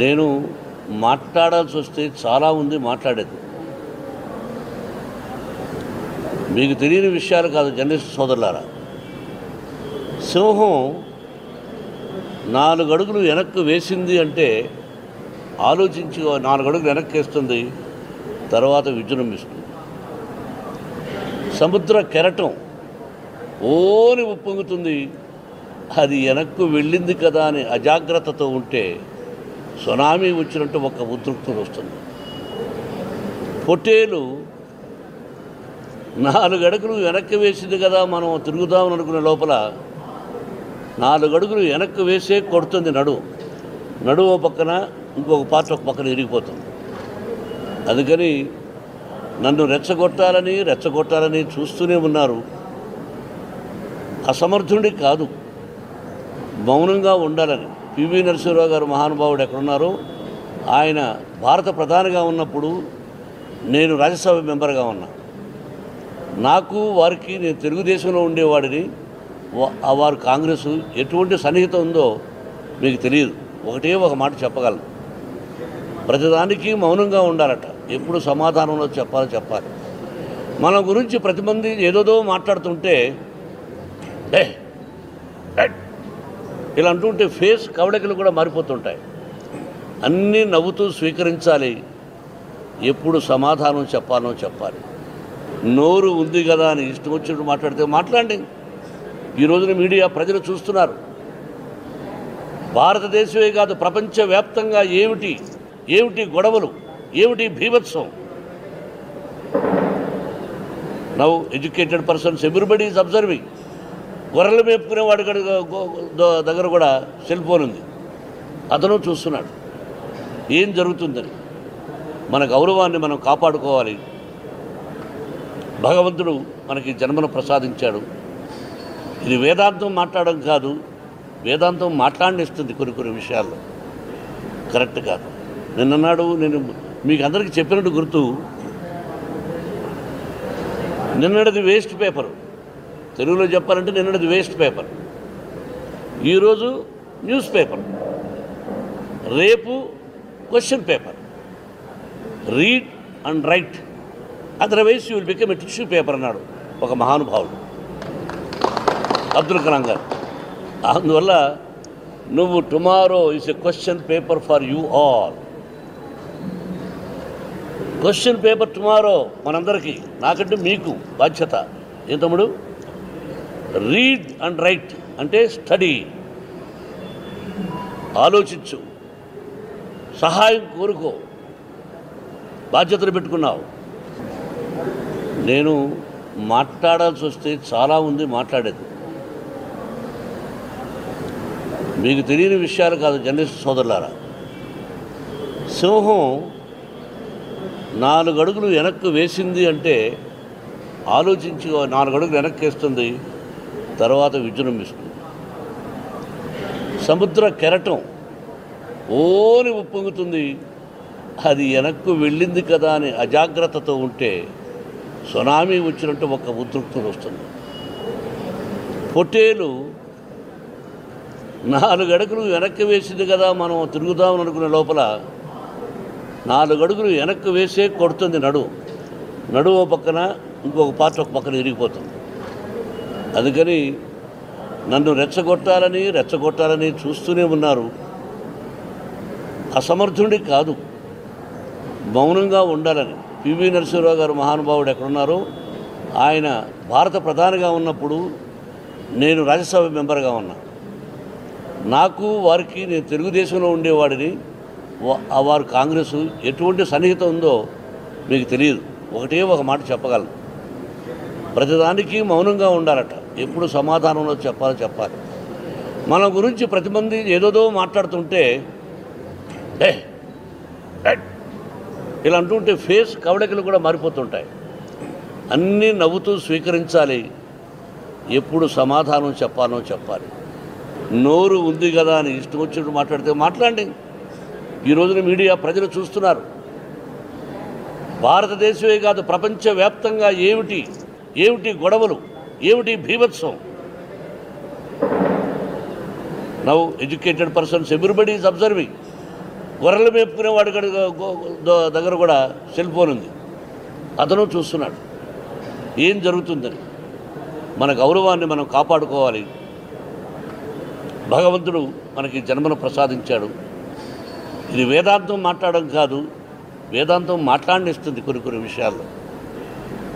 నేను మాట్లాడాల్సి వస్తే చాలా ఉంది మాట్లాడేది. మీకు తెలియని విషయాలు కాదు జర్నలిస్ట్ సోదరులారా. సింహం 4 అడుగులు వెనక్కు వేసింది అంటే ఆలోచించి 4 అడుగులు వెనక్కి వేస్తుంది, తర్వాత విజృంభిస్తుంది. సముద్ర కెరటం ఓని ఉప్పొంగుతుంది, అది వెనక్కు వెళ్ళింది కదా అని అజాగ్రత్తతో ఉంటే సునామీ వచ్చినట్టు ఒక ఉద్రిక్తత వస్తుంది. పొట్టేలు 4 అడుగులు వెనక్కి వేసింది కదా మనం తిరుగుదామని అనుకునే లోపల 4 అడుగులు వెనక్కి వేసే కొడుతుంది. నడువు పక్కన ఇంకొక పార్ట్ ఒక పక్కన ఇరిగిపోతుంది. అందుకని నన్ను రెచ్చగొట్టాలని చూస్తూనే ఉన్నారు. అసమర్థుడి కాదు, మౌనంగా ఉండాలని. పివి నరసింహరావు గారు మహానుభావుడు ఎక్కడున్నారో, ఆయన భారత ప్రధానిగా ఉన్నప్పుడు నేను రాజ్యసభ మెంబర్గా ఉన్నా. నాకు వారికి, నేను తెలుగుదేశంలో ఉండేవాడిని, వారు కాంగ్రెస్, ఎటువంటి సన్నిహితం ఉందో మీకు తెలియదు. ఒక మాట చెప్పగలను, ప్రతిదానికి మౌనంగా ఉండాలట. ఎప్పుడు సమాధానంలో చెప్పాలి. మన గురించి ప్రతిమంది ఏదోదో మాట్లాడుతుంటే ఇలా అంటుంటే ఫేస్ కవళికలు కూడా మారిపోతుంటాయి. అన్నీ నవ్వుతూ స్వీకరించాలి. ఎప్పుడు సమాధానం చెప్పాలి. నోరు ఉంది కదా అని ఇష్టం వచ్చినట్టు మాట్లాడితే మాట్లాడండి. ఈ రోజున మీడియా ప్రజలు చూస్తున్నారు. భారతదేశమే కాదు, ప్రపంచవ్యాప్తంగా ఏమిటి గొడవలు, ఏమిటి భీభత్సం. Now educated persons everybody is observing. గొర్రెలు మేపుకునేవాడి దగ్గర కూడా సెల్ ఫోన్ ఉంది, అతను చూస్తున్నాడు ఏం జరుగుతుందని. మన గౌరవాన్ని మనం కాపాడుకోవాలి. భగవంతుడు మనకి జన్మను ప్రసాదించాడు. ఇది వేదాంతం మాట్లాడడం కాదు, వేదాంతం మాట్లాడినిస్తుంది కొన్ని విషయాల్లో. కరెక్ట్ కాదు. నిన్నన్నాడు, నేను మీకు అందరికీ చెప్పినట్టు గుర్తు, నిన్నటిది వేస్ట్ పేపర్. తెలుగులో చెప్పాలంటే నిన్నటిది వేస్ట్ పేపర్, ఈరోజు న్యూస్ పేపర్, రేపు question paper. Read and right, otherwise you will become a tissue paper అన్నాడు ఒక మహానుభావుడు, అబ్దుల్ కలాం గారు. అందువల్ల నువ్వు tomorrow is a question paper for you all. Question paper tomorrow మనందరికీ, నాకంటే మీకు బాధ్యత. ఏం తమ్ముడు? రీడ్ అండ్ రైట్ అంటే స్టడీ, ఆలోచించు, సహాయం కోరుకో, బాధ్యతలు పెట్టుకున్నావు. నేను మాట్లాడాల్సి వస్తే చాలా ఉంది మాట్లాడేది. మీకు తెలియని విషయాలు కాదు జర్నలిస్ట్ సోదరులారా. సింహం 4 అడుగులు వెనక్కు వేసింది అంటే ఆలోచించి 4 అడుగులు వెనక్కి వేస్తుంది, తర్వాత విజృంభిస్తుంది. సముద్ర కెరటం ఓని ఉప్పొంగుతుంది, అది వెనక్కు వెళ్ళింది కదా అని అజాగ్రత్తతో ఉంటే సునామీ వచ్చినట్టు ఒక ఉద్రిక్తత వస్తుంది. పొట్టేలు 4 అడుగులు వెనక్కి వేసింది కదా మనం తిరుగుదామని అనుకునే లోపల 4 అడుగులు వెనక్కి వేసే కొడుతుంది. నడువు పక్కన ఇంకొక పార్ట్ ఒక పక్కన ఇరిగిపోతుంది. అందుకని నన్ను రెచ్చగొట్టాలని చూస్తూనే ఉన్నారు. అసమర్థుడి కాదు, మౌనంగా ఉండాలని. పివి నరసింహరావు గారు మహానుభావుడు ఎక్కడున్నారో, ఆయన భారత ప్రధానిగా ఉన్నప్పుడు నేను రాజ్యసభ మెంబర్గా ఉన్నా. నాకు వారికి, నేను తెలుగుదేశంలో ఉండేవాడిని, వారు కాంగ్రెస్, ఎటువంటి సన్నిహితం ఉందో మీకు తెలియదు. ఒక మాట చెప్పగలను, ప్రతిదానికి మౌనంగా ఉండాలట. ఎప్పుడు సమాధానంలో చెప్పాలి. మన గురించి ప్రతిమంది ఏదోదో మాట్లాడుతుంటే ఇలా అంటుంటే ఫేస్ కవళికలు కూడా మారిపోతుంటాయి. అన్నీ నవ్వుతూ స్వీకరించాలి. ఎప్పుడు సమాధానం చెప్పాలి. నోరు ఉంది కదా అని ఇష్టం వచ్చినట్టు మాట్లాడితే మాట్లాడండి. ఈ రోజున మీడియా ప్రజలు చూస్తున్నారు. భారతదేశమే కాదు, ప్రపంచవ్యాప్తంగా ఏమిటి గొడవలు, ఏమిటి భీభత్సం. Now educated persons everybody is observing. గొర్రెలు మేపుకునేవాడి దగ్గర కూడా సెల్ ఫోన్ ఉంది, అతను చూస్తున్నాడు ఏం జరుగుతుందని. మన గౌరవాన్ని మనం కాపాడుకోవాలి. భగవంతుడు మనకి జన్మను ప్రసాదించాడు. ఇది వేదాంతం మాట్లాడడం కాదు, వేదాంతం మాట్లాడినిస్తుంది కొన్ని విషయాల్లో.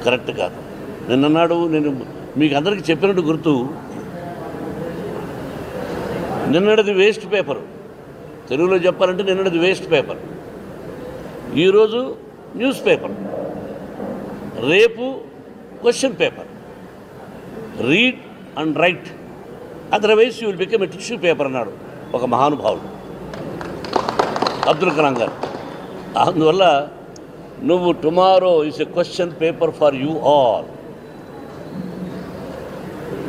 కరెక్ట్ కాదు. నిన్నన్నాడు నేను మీకు అందరికీ చెప్పినట్టు గుర్తు, నిన్నటిది వేస్ట్ పేపర్, తెలుగులో చెప్పాలంటే నిన్నటిది వేస్ట్ పేపర్, ఈరోజు న్యూస్ పేపర్, రేపు question paper. Read and right, otherwise you will become a tissue paper అన్నాడు ఒక మహానుభావుడు, అబ్దుల్ కలాం గారు. అందువల్ల నువ్వు tomorrow is a question paper for you all.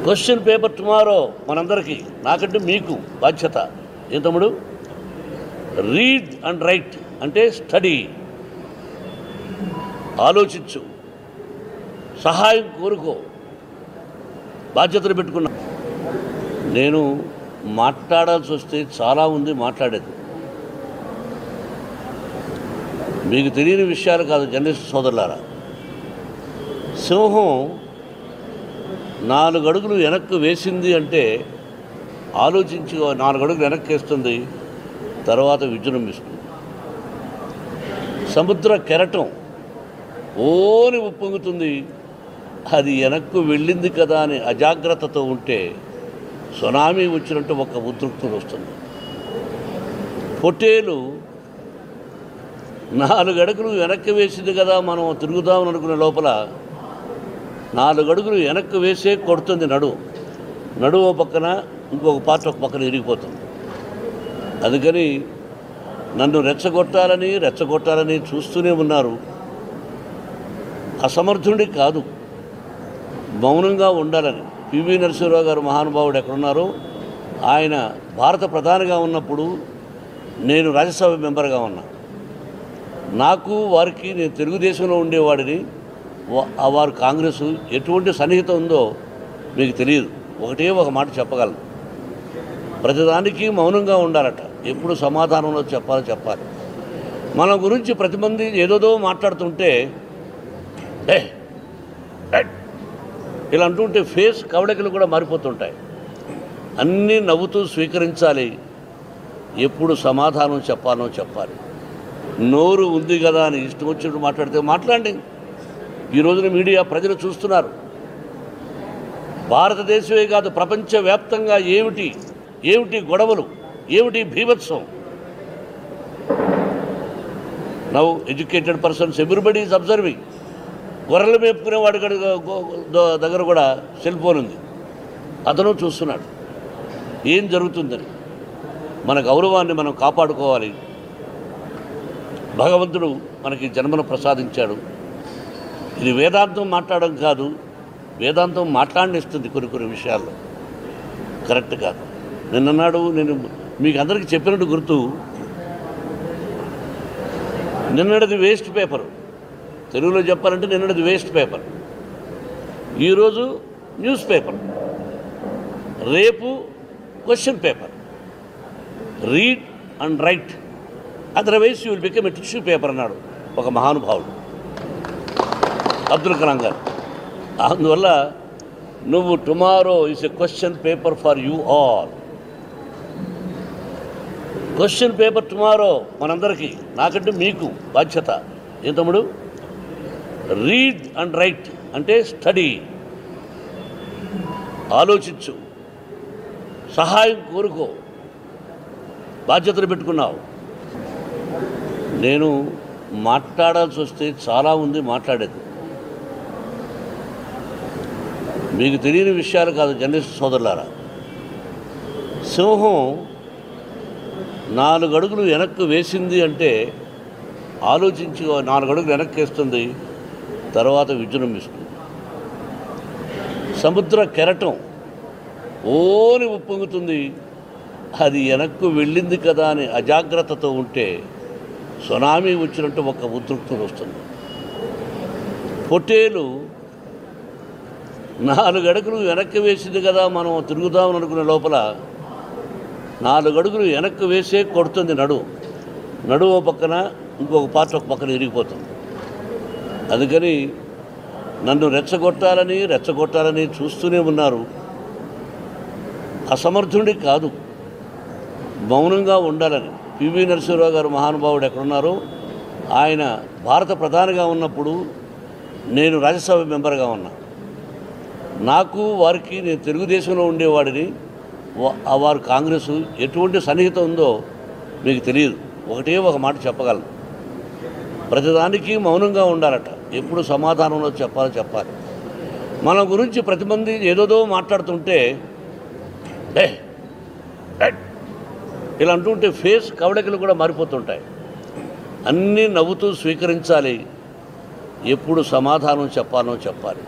Question paper tomorrow మనందరికీ, నాకంటే మీకు బాధ్యత. ఏం తమ్ముడు? రీడ్ అండ్ రైట్ అంటే స్టడీ, ఆలోచించు, సహాయం కోరుకో, బాధ్యతలు పెట్టుకున్నా. నేను మాట్లాడాల్సి వస్తే చాలా ఉంది మాట్లాడేది. మీకు తెలియని విషయాలు కాదు జర్నలిస్ట్ సోదరులారా. సింహం 4 అడుగులు వెనక్కు వేసింది అంటే ఆలోచించి 4 అడుగులు వెనక్కి వేస్తుంది, తర్వాత విజృంభిస్తుంది. సముద్ర కెరటం ఓని ఉప్పొంగుతుంది, అది వెనక్కు వెళ్ళింది కదా అని అజాగ్రత్తతో ఉంటే సునామీ వచ్చినట్టు ఒక ఉద్రిక్తత వస్తుంది. పొట్టేలు 4 అడుగులు వెనక్కి వేసింది కదా మనం తిరుగుదామని అనుకునే లోపల 4 అడుగులు వెనక్కి వేసే కొడుతుంది నడువు పక్కన, ఇంకొక పార్ట్ ఒక పక్కన ఇరిగిపోతుంది. అందుకని నన్ను రెచ్చగొట్టాలని చూస్తూనే ఉన్నారు. అసమర్థుడి కాదు, మౌనంగా ఉండాలని. పివి నరసింహరావు గారు మహానుభావుడు ఎక్కడున్నారో, ఆయన భారత ప్రధానిగా ఉన్నప్పుడు నేను రాజ్యసభ మెంబర్గా ఉన్నా. నాకు వారికి, నేను తెలుగుదేశంలో ఉండేవాడిని, వారు కాంగ్రెస్, ఎటువంటి సన్నిహితం ఉందో మీకు తెలియదు. ఒక మాట చెప్పగలను, ప్రతిదానికి మౌనంగా ఉండాలట. ఎప్పుడు సమాధానంలో చెప్పాలి. మన గురించి ప్రతిమంది ఏదోదో మాట్లాడుతుంటే ఇలా అంటుంటే ఫేస్ కవళికలు కూడా మారిపోతుంటాయి. అన్నీ నవ్వుతూ స్వీకరించాలి. ఎప్పుడు సమాధానం చెప్పాలి. నోరు ఉంది కదా అని ఇష్టం వచ్చినట్టు మాట్లాడితే మాట్లాడండి. ఈ రోజున మీడియా ప్రజలు చూస్తున్నారు. భారతదేశమే కాదు, ప్రపంచవ్యాప్తంగా ఏమిటి గొడవలు, ఏమిటి భీభత్సం. Now educated persons, everybody is observing. గొర్రెలు మేపుకునేవాడి దగ్గర కూడా సెల్ ఫోన్ ఉంది, అతను చూస్తున్నాడు ఏం జరుగుతుందని. మన గౌరవాన్ని మనం కాపాడుకోవాలి. భగవంతుడు మనకి జన్మను ప్రసాదించాడు. ఇది వేదాంతం మాట్లాడడం కాదు, వేదాంతం మాట్లాడినిస్తుంది కొన్ని విషయాల్లో. కరెక్ట్ కాదు. నిన్నన్నాడు నేను మీకు అందరికీ చెప్పినట్టు గుర్తు, నిన్నటిది వేస్ట్ పేపర్, తెలుగులో చెప్పాలంటే నిన్నటిది వేస్ట్ పేపర్, ఈరోజు న్యూస్ పేపర్, రేపు question paper. Read and right, otherwise you will become a tissue paper అన్నాడు ఒక మహానుభావుడు, అబ్దుల్ కలాం గారు. అందువల్ల నువ్వు tomorrow is a question paper for you all. Question paper tomorrow మనందరికీ, నాకంటే మీకు బాధ్యత. ఏం తమ్ముడు? రీడ్ అండ్ రైట్ అంటే స్టడీ, ఆలోచించు, సహాయం కోరుకో, బాధ్యతలు పెట్టుకున్నావు. నేను మాట్లాడాల్సి వస్తే చాలా ఉంది మాట్లాడేది. మీకు తెలియని విషయాలు కాదు జర్నలిస్ట్ సోదరులారా. సింహం 4 అడుగులు వెనక్కు వేసింది అంటే ఆలోచించి 4 అడుగులు వెనక్కి వేస్తుంది, తర్వాత విజృంభిస్తుంది. సముద్ర కెరటం ఓని ఉప్పొంగుతుంది, అది వెనక్కు వెళ్ళింది కదా అని అజాగ్రత్తతో ఉంటే సునామీ వచ్చినట్టు ఒక ఉద్రిక్తత వస్తుంది. పొట్టేలు 4 అడుగులు వెనక్కి వేసింది కదా మనం తిరుగుదామని అనుకునే లోపల 4 అడుగులు వెనక్కి వేసే కొడుతుంది నడుము పక్కన ఇంకొక పార్ట్ ఒక పక్కన ఇరిగిపోతుంది. అందుకని నన్ను రెచ్చగొట్టాలని చూస్తూనే ఉన్నారు. అసమర్థుడి కాదు, మౌనంగా ఉండాలని. పివి నరసింహారావు గారు మహానుభావుడు ఎక్కడున్నారో, ఆయన భారత ప్రధానిగా ఉన్నప్పుడు నేను రాజ్యసభ మెంబర్గా ఉన్నా. నాకు వారికి, నేను తెలుగుదేశంలో ఉండేవాడిని, వారు కాంగ్రెస్, ఎటువంటి సన్నిహితం ఉందో మీకు తెలియదు. ఒక మాట చెప్పగలను, ప్రతిదానికి మౌనంగా ఉండాలట. ఎప్పుడు సమాధానంలో చెప్పాలి. మన గురించి ప్రతిమంది ఏదోదో మాట్లాడుతుంటే ఇలా అంటుంటే ఫేస్ కవళికలు కూడా మారిపోతుంటాయి. అన్నీ నవ్వుతూ స్వీకరించాలి. ఎప్పుడు సమాధానం చెప్పాలి.